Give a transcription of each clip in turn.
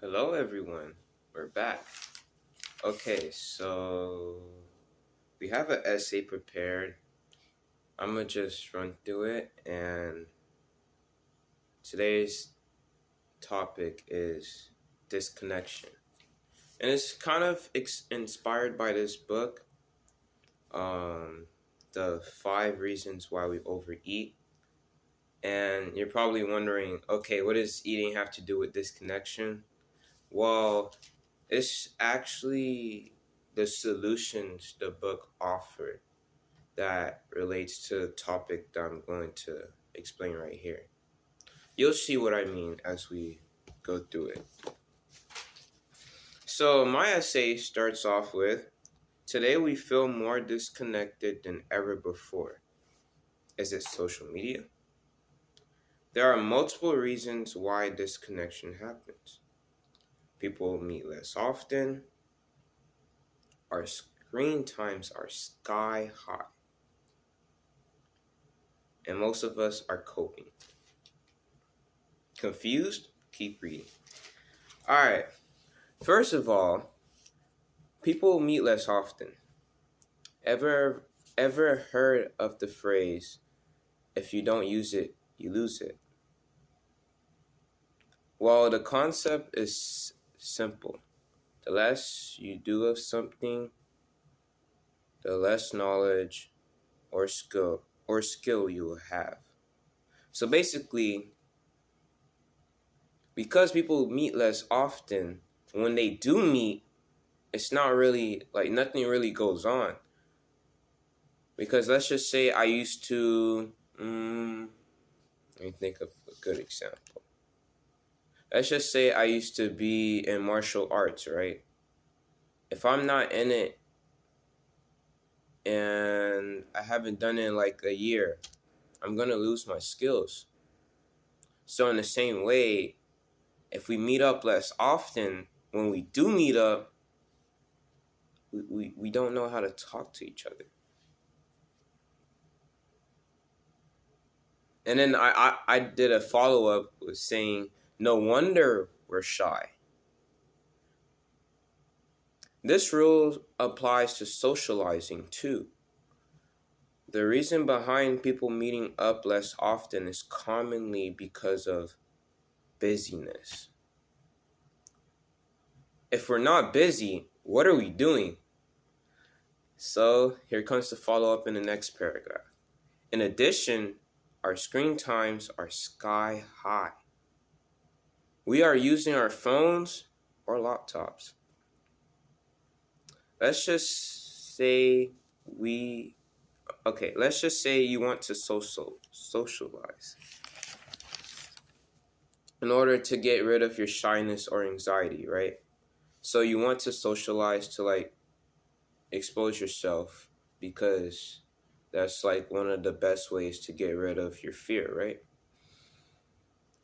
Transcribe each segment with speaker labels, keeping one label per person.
Speaker 1: Hello, everyone. We're back. Okay, so we have an essay prepared. I'm gonna just run through it, and today's topic is disconnection. And it's kind of inspired by this book, um, The Five Reasons Why We Overeat. And you're probably wondering, okay, what does eating have to do with disconnection? Well, it's actually the solutions the book offered that relates to the topic that I'm going to explain right here. You'll see what I mean as we go through it. So, my essay starts off with today we feel more disconnected than ever before. Is it social media? There are multiple reasons why disconnection happens. People meet less often, our screen times are sky high, and most of us are coping. Confused? Keep reading. Alright, first of all, people meet less often. Ever heard of the phrase, if you don't use it, you lose it? Well, the concept is simple. The less you do of something, the less knowledge or skill you will have. So basically, because people meet less often, when they do meet, it's not really, like, nothing really goes on. Because let's just say I used to, let me think of a good example. Let's just say I used to be in martial arts, right? If I'm not in it and I haven't done it in like a year, I'm going to lose my skills. So in the same way, if we meet up less often, when we do meet up, we don't know how to talk to each other. And then I did a follow-up with saying, no wonder we're shy. This rule applies to socializing too. The reason behind people meeting up less often is commonly because of busyness. If we're not busy, what are we doing? So here comes the follow-up in the next paragraph. In addition, our screen times are sky high. We are using our phones or laptops. Let's just say let's just say you want to socialize. In order to get rid of your shyness or anxiety, right? So you want to socialize to like expose yourself because that's like one of the best ways to get rid of your fear, right?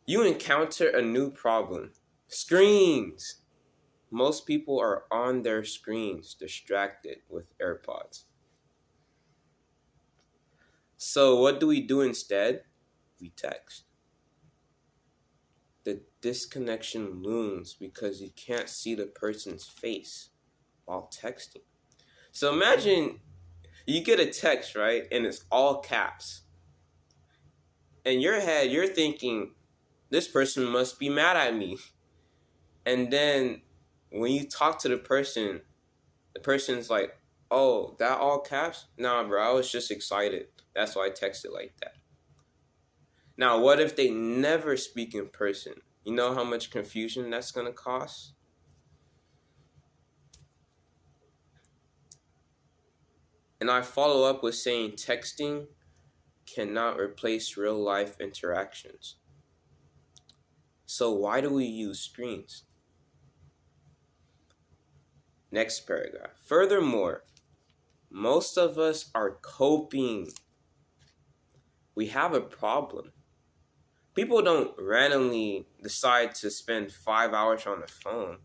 Speaker 1: You encounter a new problem. Screens. Most people are on their screens, distracted with AirPods. So what do we do instead? We text. The disconnection looms because you can't see the person's face while texting. So imagine you get a text, right? And it's all caps. In your head, you're thinking, this person must be mad at me. And then when you talk to the person's like, oh, that all caps? Nah, bro, I was just excited. That's why I texted like that. Now, what if they never speak in person? You know how much confusion that's going to cause? And I follow up with saying texting cannot replace real life interactions. So why do we use screens? Next paragraph. Furthermore, most of us are coping. We have a problem. People don't randomly decide to spend 5 hours on the phone.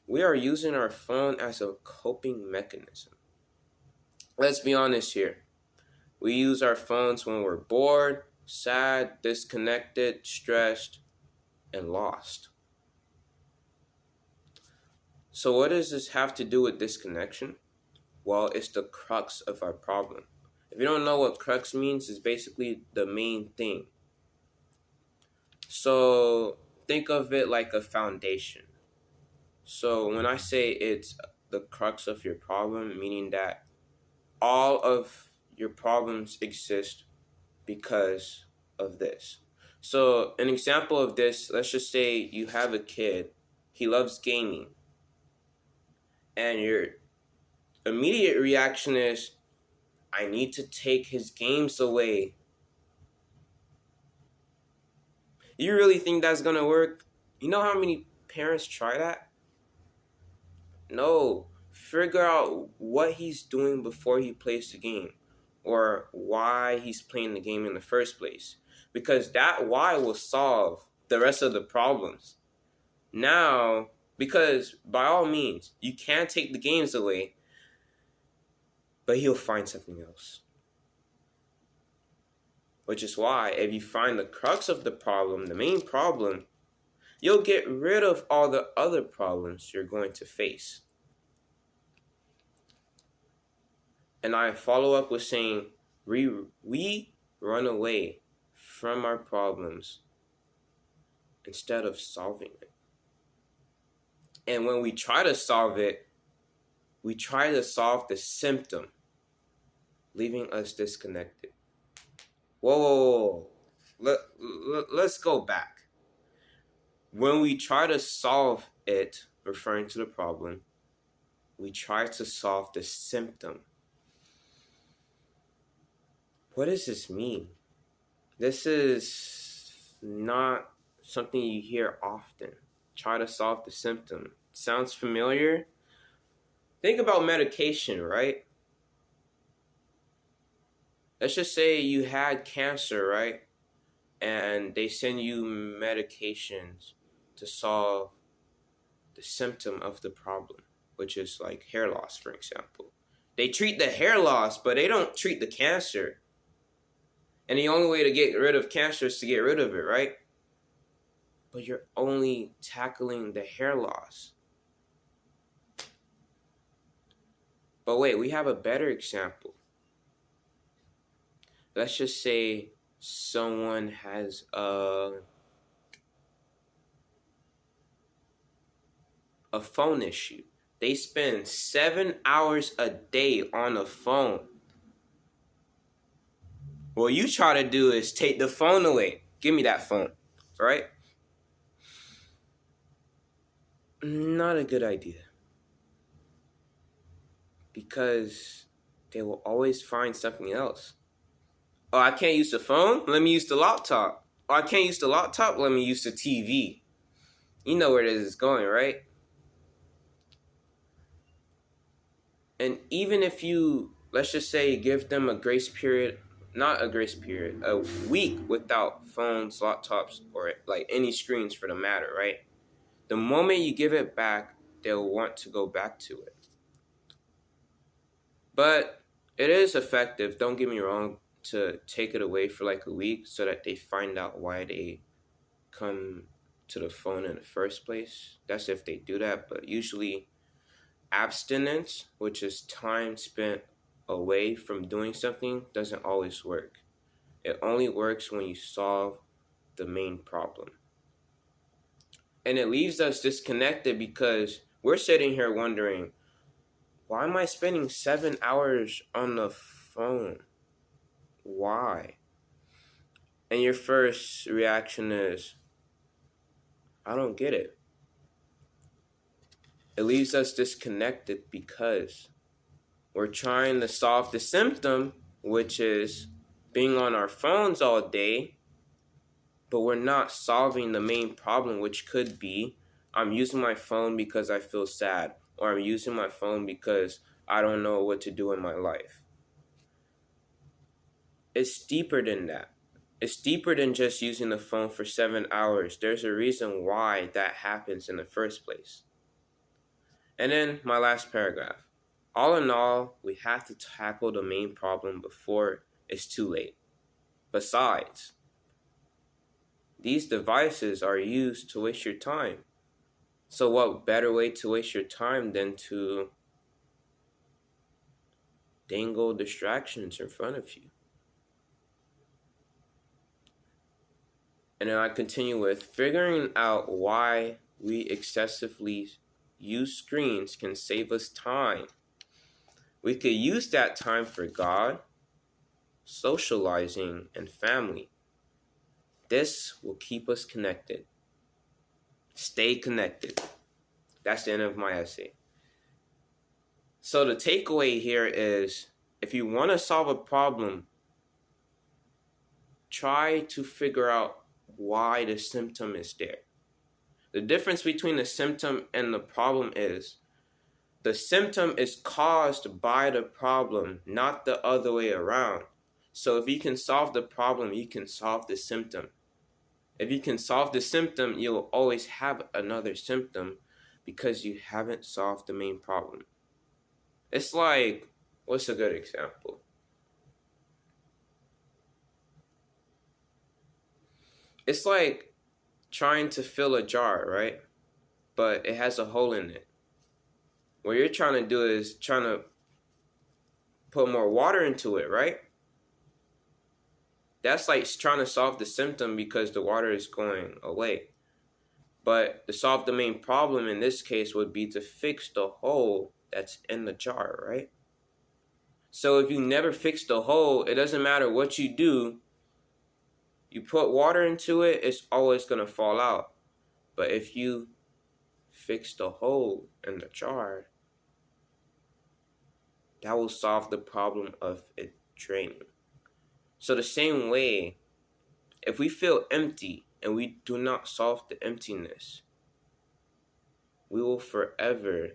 Speaker 1: We are using our phone as a coping mechanism. Let's be honest here. We use our phones when we're bored, sad, disconnected, stressed, and lost. So what does this have to do with disconnection? Well, it's the crux of our problem. If you don't know what crux means, it's basically the main thing. So think of it like a foundation. So when I say it's the crux of your problem, meaning that all of your problems exist because of this. So an example of this, let's just say you have a kid, he loves gaming, and your immediate reaction is, I need to take his games away. You really think that's gonna work? You know how many parents try that? No. Figure out what he's doing before he plays the game, or why he's playing the game in the first place. Because that why will solve the rest of the problems. Now, because by all means, you can take the games away, but he'll find something else. Which is why, if you find the crux of the problem, the main problem, you'll get rid of all the other problems you're going to face. And I follow up with saying, we run away from our problems instead of solving it. And when we try to solve it, we try to solve the symptom, leaving us disconnected. Whoa. Let's go back. When we try to solve it, referring to the problem, we try to solve the symptom. What does this mean? This is not something you hear often. Try to solve the symptom. Sounds familiar? Think about medication, right? Let's just say you had cancer, right? And they send you medications to solve the symptom of the problem, which is like hair loss, for example. They treat the hair loss, but they don't treat the cancer. And the only way to get rid of cancer is to get rid of it, right? But you're only tackling the hair loss. But wait, we have a better example. Let's just say someone has a phone issue. They spend 7 hours a day on a phone. What you try to do is take the phone away. Give me that phone, right? Not a good idea. Because they will always find something else. Oh, I can't use the phone? Let me use the laptop. Oh, I can't use the laptop? Let me use the TV. You know where this is going, right? And even if you, let's just say, give them a grace period, not a grace period, a week without phones, laptops, or like any screens for the matter, right? The moment you give it back, they'll want to go back to it. But it is effective, don't get me wrong, to take it away for like a week so that they find out why they come to the phone in the first place. That's if they do that, but usually abstinence, which is time spent away from doing something, doesn't always work. It only works when you solve the main problem. And it leaves us disconnected because we're sitting here wondering, why am I spending 7 hours on the phone? Why? And your first reaction is, I don't get it. It leaves us disconnected because we're trying to solve the symptom, which is being on our phones all day, but we're not solving the main problem, which could be, I'm using my phone because I feel sad, or I'm using my phone because I don't know what to do in my life. It's deeper than that. It's deeper than just using the phone for 7 hours. There's a reason why that happens in the first place. And then my last paragraph. All in all, we have to tackle the main problem before it's too late. Besides, these devices are used to waste your time. So what better way to waste your time than to dangle distractions in front of you? And then I continue with figuring out why we excessively use screens can save us time. We could use that time for God, socializing, and family. This will keep us connected. Stay connected. That's the end of my essay. So the takeaway here is if you want to solve a problem, try to figure out why the symptom is there. The difference between the symptom and the problem is the symptom is caused by the problem, not the other way around. So if you can solve the problem, you can solve the symptom. If you can solve the symptom, you'll always have another symptom because you haven't solved the main problem. It's like, what's a good example? It's like trying to fill a jar, right? But it has a hole in it. What you're trying to do is trying to put more water into it, right? That's like trying to solve the symptom because the water is going away. But to solve the main problem in this case would be to fix the hole that's in the jar, right? So if you never fix the hole, it doesn't matter what you do. You put water into it, it's always going to fall out. But if you fix the hole in the jar, that will solve the problem of it draining. So the same way, if we feel empty and we do not solve the emptiness, we will forever,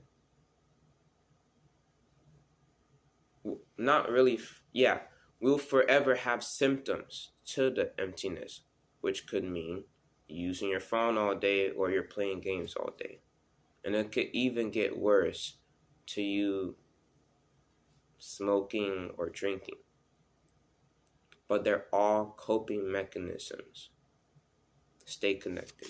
Speaker 1: we'll forever have symptoms to the emptiness, which could mean using your phone all day or you're playing games all day. And it could even get worse to you smoking or drinking. But they're all coping mechanisms. Stay connected.